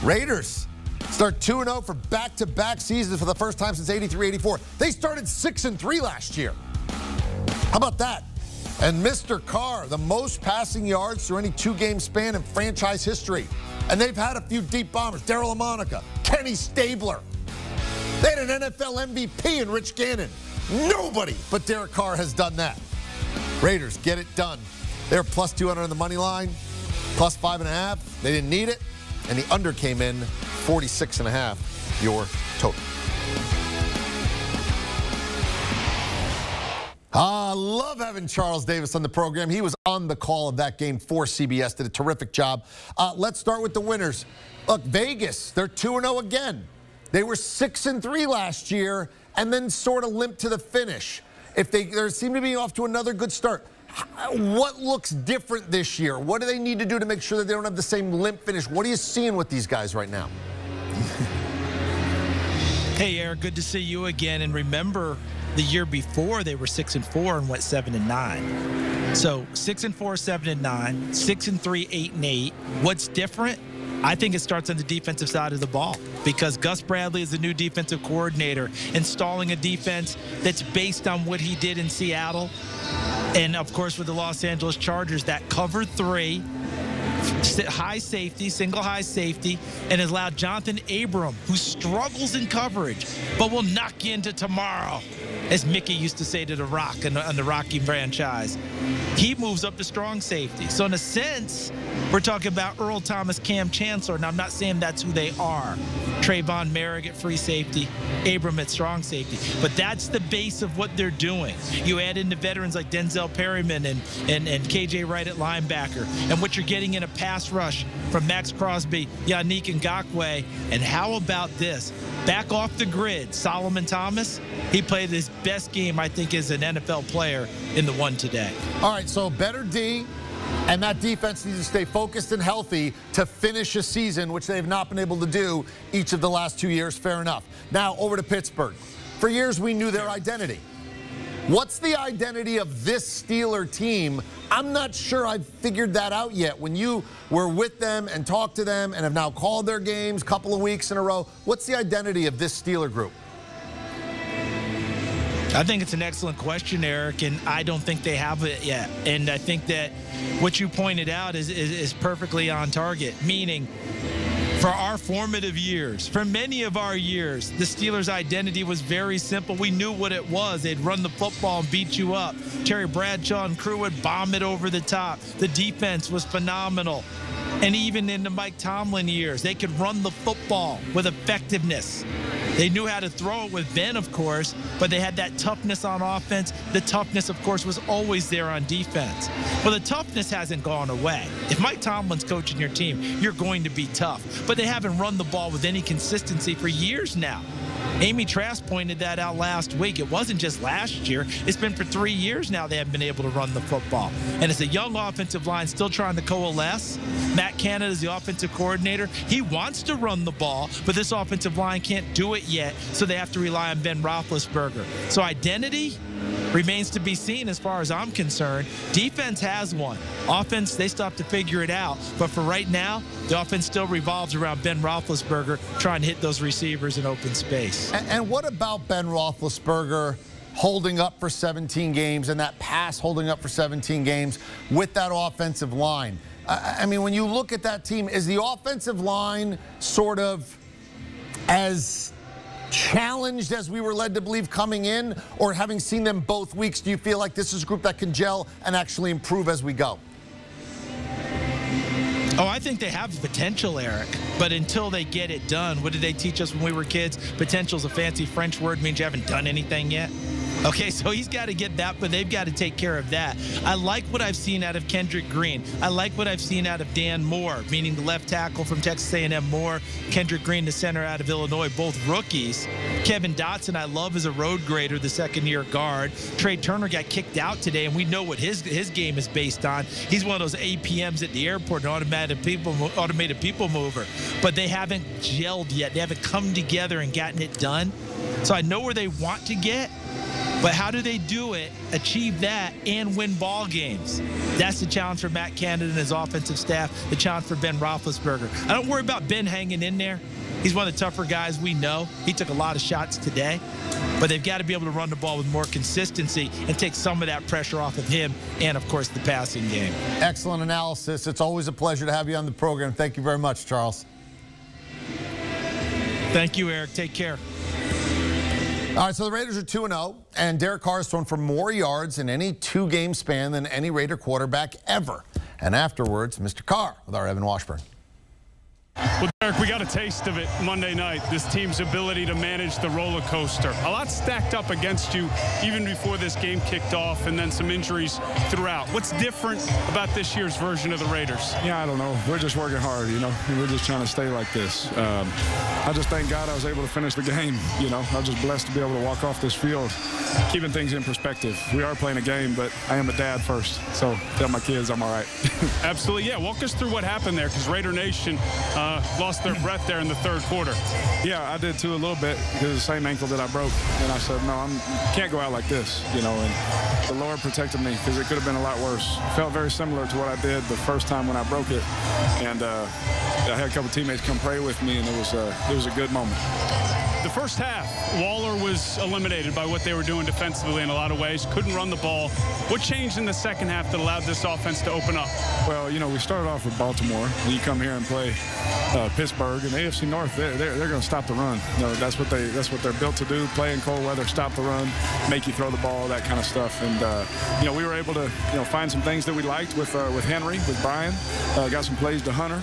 Raiders start 2-0 for back-to-back seasons for the first time since 83-84. They started 6-3 last year. How about that? And Mr. Carr, the most passing yards through any two-game span in franchise history. And they've had a few deep bombers. Darryl LaMonica, Kenny Stabler. They had an NFL MVP in Rich Gannon. Nobody but Derek Carr has done that. Raiders get it done. They're plus 200 on the money line, plus 5.5. They didn't need it. And the under came in 46.5, your total. I love having Charles Davis on the program. He was on the call of that game for CBS, did a terrific job. Let's start with the winners. Look, Vegas, they're 2-0 again. They were 6-3 last year and then sort of limped to the finish. They seem to be off to another good start. What looks different this year? What do they need to do to make sure that they don't have the same limp finish? What are you seeing with these guys right now? Hey, Eric, good to see you again. And remember, the year before they were 6-4 and went 7-9. So 6-4, 7-9, 6-3, 8-8. What's different? I think it starts on the defensive side of the ball because Gus Bradley is the new defensive coordinator, installing a defense that's based on what he did in Seattle. And, of course, with the Los Angeles Chargers, that cover 3, high safety, single high safety, and has allowed Jonathan Abram, who struggles in coverage, but will knock you into tomorrow, as Mickey used to say to The Rock on the Rocky franchise. He moves up to strong safety. So, in a sense, we're talking about Earl Thomas, Cam Chancellor. Now, I'm not saying that's who they are. Trayvon Merrick at free safety, Abram at strong safety. But that's the base of what they're doing. You add in the veterans like Denzel Perryman and KJ Wright at linebacker. And what you're getting in a pass rush from Max Crosby, Yannick Ngakoue. And how about this? Back off the grid, Solomon Thomas. He played his best game, I think, as an NFL player in the one today. All right, so better D, and that defense needs to stay focused and healthy to finish a season, which they've not been able to do each of the last 2 years. Fair enough. Now, over to Pittsburgh. For years, we knew their identity. What's the identity of this Steeler team? I'm not sure I've figured that out yet. When you were with them and talked to them and have now called their games a couple of weeks in a row, what's the identity of this Steeler group? I think it's an excellent question, Eric, and I don't think they have it yet. And I think that what you pointed out is perfectly on target, meaning for our formative years, for many of our years, the Steelers' identity was very simple. We knew what it was. They'd run the football and beat you up. Terry Bradshaw and crew would bomb it over the top. The defense was phenomenal. And even in the Mike Tomlin years, they could run the football with effectiveness. They knew how to throw it with Ben, of course, but they had that toughness on offense. The toughness, of course, was always there on defense. Well, the toughness hasn't gone away. If Mike Tomlin's coaching your team, you're going to be tough. But they haven't run the ball with any consistency for years now. Amy Trask pointed that out last week. It wasn't just last year. It's been for 3 years now they haven't been able to run the football. And it's a young offensive line still trying to coalesce. Matt Canada is the offensive coordinator. He wants to run the ball, but this offensive line can't do it yet, so they have to rely on Ben Roethlisberger. So identity remains to be seen as far as I'm concerned. Defense has one. Offense, they still have to figure it out. But for right now, the offense still revolves around Ben Roethlisberger trying to hit those receivers in open space. And what about Ben Roethlisberger holding up for 17 games and that pass holding up for 17 games with that offensive line? I mean, when you look at that team, is the offensive line sort of as challenged as we were led to believe coming in, or having seen them both weeks, do you feel like this is a group that can gel and actually improve as we go? Oh, I think they have potential, Eric, but until they get it done, what did they teach us when we were kids? Potential is a fancy French word, means you haven't done anything yet. Okay, so he's got to get that, but they've got to take care of that. I like what I've seen out of Kendrick Green. I like what I've seen out of Dan Moore, meaning the left tackle from Texas A&M Moore, Kendrick Green, the center out of Illinois, both rookies. Kevin Dotson, I love as a road grader, the second-year guard. Trey Turner got kicked out today, and we know what his game is based on. He's one of those APMs at the airport, an automated people mover. But they haven't gelled yet. They haven't come together and gotten it done. So I know where they want to get. But how do they do it, achieve that, and win ball games? That's the challenge for Matt Canada and his offensive staff, the challenge for Ben Roethlisberger. I don't worry about Ben hanging in there. He's one of the tougher guys we know. He took a lot of shots today. But they've got to be able to run the ball with more consistency and take some of that pressure off of him and, of course, the passing game. Excellent analysis. It's always a pleasure to have you on the program. Thank you very much, Charles. Thank you, Eric. Take care. All right, so the Raiders are 2-0, and Derek Carr has thrown for more yards in any two-game span than any Raider quarterback ever. And afterwards, Mr. Carr with our Evan Washburn. Well, Derek, we got a taste of it Monday night, this team's ability to manage the roller coaster. A lot stacked up against you even before this game kicked off, and then some injuries throughout. What's different about this year's version of the Raiders? Yeah, I don't know. We're just working hard, you know. We're just trying to stay like this. I just thank God I was able to finish the game, you know. I was just blessed to be able to walk off this field, keeping things in perspective. We are playing a game, but I am a dad first, so tell my kids I'm all right. Absolutely, yeah. Walk us through what happened there, because Raider Nation lost their breath there in the third quarter. Yeah, I did too a little bit because of the same ankle that I broke. And I said, no, can't go out like this, you know. And the Lord protected me because it could have been a lot worse. Felt very similar to what I did the first time when I broke it. And I had a couple teammates come pray with me, and it was a good moment. The first half, Waller was eliminated by what they were doing defensively in a lot of ways. Couldn't run the ball. What changed in the second half that allowed this offense to open up? Well, you know, we started off with Baltimore. And you come here and play Pittsburgh and AFC North. They're going to stop the run. You know, that's what they're built to do. Play in cold weather, stop the run, make you throw the ball, that kind of stuff. And you know, we were able to find some things that we liked with Henry, with Brian. Got some plays to Hunter.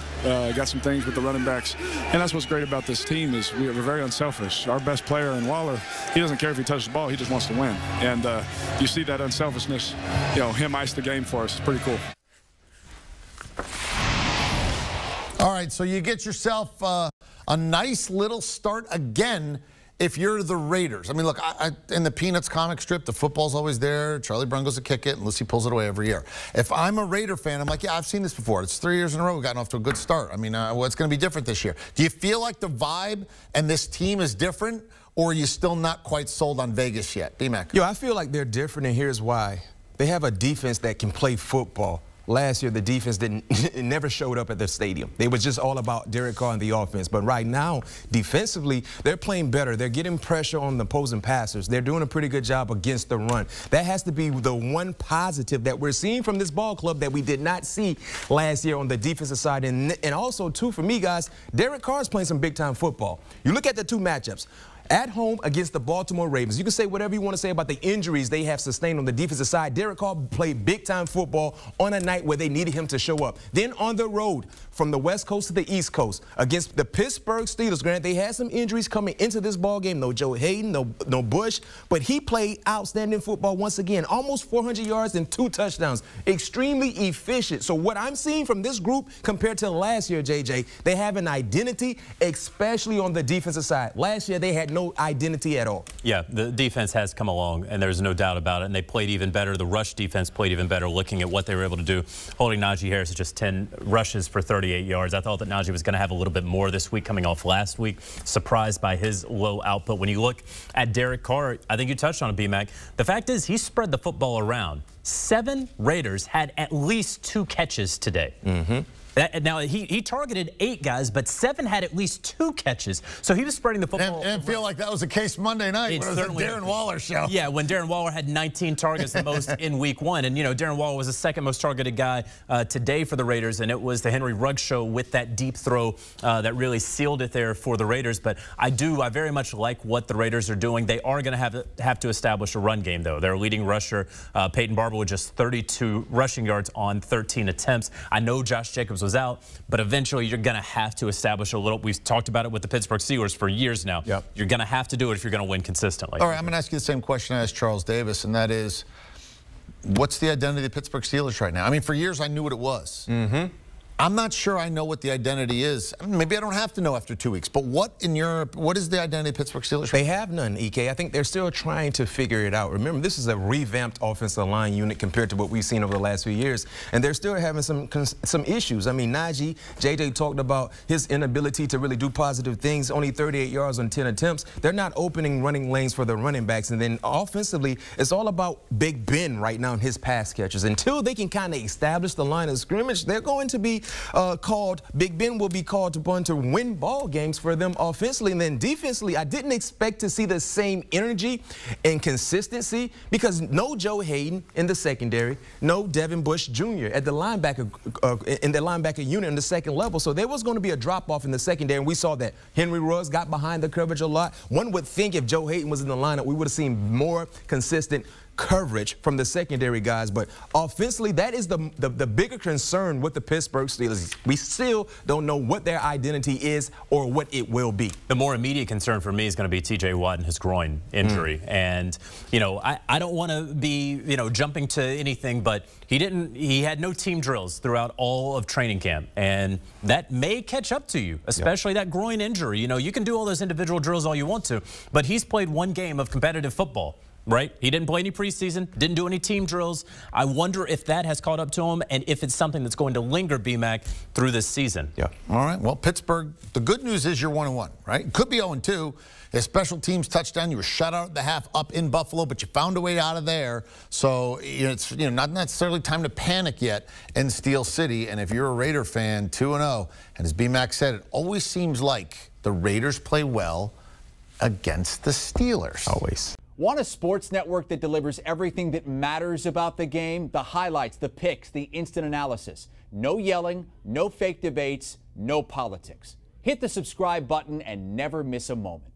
Got some things with the running backs. And that's what's great about this team is we're very unselfish. Our best player in Waller, he doesn't care if he touches the ball. He just wants to win. And you see that unselfishness, you know, him ice the game for us. It's pretty cool. All right, so you get yourself a nice little start again if you're the Raiders. I mean, look, in the Peanuts comic strip, the football's always there. Charlie Brown goes to kick it, and Lucy pulls it away every year. If I'm a Raider fan, I'm like, yeah, I've seen this before. It's 3 years in a row we've gotten off to a good start. I mean, what's going to be different this year? Do you feel like the vibe and this team is different, or are you still not quite sold on Vegas yet? B-Mac. Yo, I feel like they're different, and here's why. They have a defense that can play football. Last year, the defense never showed up at the stadium. They was just all about Derek Carr and the offense. But right now, defensively, they're playing better. They're getting pressure on the opposing passers. They're doing a pretty good job against the run. That has to be the one positive that we're seeing from this ball club that we did not see last year on the defensive side. And also, too, for me, guys, Derek Carr's playing some big-time football. You look at the two matchups. At home against the Baltimore Ravens. You can say whatever you want to say about the injuries they have sustained on the defensive side. Derek Carr played big-time football on a night where they needed him to show up. Then on the road from the West Coast to the East Coast against the Pittsburgh Steelers. Granted, they had some injuries coming into this ball game. No Joe Hayden, no Bush, but he played outstanding football once again. Almost 400 yards and 2 touchdowns. Extremely efficient. So what I'm seeing from this group compared to last year, JJ, they have an identity, especially on the defensive side. Last year, they had no identity at all. Yeah, the defense has come along, and there's no doubt about it, and they played even better. The rush defense played even better, looking at what they were able to do, holding Najee Harris to just 10 rushes for 38 yards. I thought that Najee was going to have a little bit more this week coming off last week. Surprised by his low output. When you look at Derek Carr, I think you touched on it, B-Mac. The fact is he spread the football around. 7 Raiders had at least 2 catches today. Now, he targeted 8 guys, but 7 had at least 2 catches. So he was spreading the football. And feel like that was the case Monday night when it was the Darren Waller show. Yeah, when Darren Waller had 19 targets, the most in week 1. And, you know, Darren Waller was the second most targeted guy today for the Raiders. And it was the Henry Ruggs show with that deep throw that really sealed it there for the Raiders. But I very much like what the Raiders are doing. They are going to have to establish a run game, though. Their leading rusher, Peyton Barber, with just 32 rushing yards on 13 attempts. I know Josh Jacobs was out, but eventually you're going to have to establish a little. We've talked about it with the Pittsburgh Steelers for years now. Yep. You're going to have to do it if you're going to win consistently. All right, I'm going to ask you the same question I asked Charles Davis, and that is, what's the identity of the Pittsburgh Steelers right now? I mean, for years I knew what it was. I'm not sure I know what the identity is. Maybe I don't have to know after 2 weeks, but what is the identity of Pittsburgh Steelers? They have none, EK. I think they're still trying to figure it out. Remember, this is a revamped offensive line unit compared to what we've seen over the last few years, and they're still having some issues. I mean, Najee, JJ talked about his inability to really do positive things, only 38 yards on 10 attempts. They're not opening running lanes for the running backs, and then offensively, it's all about Big Ben right now and his pass catchers. Until they can kind of establish the line of scrimmage, they're going to be Big Ben will be called upon to win ball games for them offensively. And then defensively, I didn't expect to see the same energy and consistency because no Joe Hayden in the secondary, no Devin Bush Jr. at the linebacker in the linebacker unit in the second level. So there was going to be a drop-off in the secondary, and we saw that. Henry Ruggs got behind the coverage a lot. One would think if Joe Hayden was in the lineup, we would have seen more consistent coverage from the secondary guys, but offensively, that is the bigger concern with the Pittsburgh Steelers. We still don't know what their identity is or what it will be. The more immediate concern for me is going to be T.J. Watt and his groin injury. And, you know, I don't want to be, you know, jumping to anything, but he had no team drills throughout all of training camp, and that may catch up to you, especially that groin injury. You know, you can do all those individual drills all you want to, but he's played one game of competitive football. Right? He didn't play any preseason, didn't do any team drills. I wonder if that has caught up to him and if it's something that's going to linger, BMAC, through this season. Yeah. All right. Well, Pittsburgh, the good news is you're 1-1, right? It could be 0-2. A special teams touchdown. You were shut out at the half up in Buffalo, but you found a way out of there. So it's not necessarily time to panic yet in Steel City. And if you're a Raider fan, 2-0, and as BMAC said, it always seems like the Raiders play well against the Steelers. Always. Want a sports network that delivers everything that matters about the game? The highlights, the picks, the instant analysis. No yelling, no fake debates, no politics. Hit the subscribe button and never miss a moment.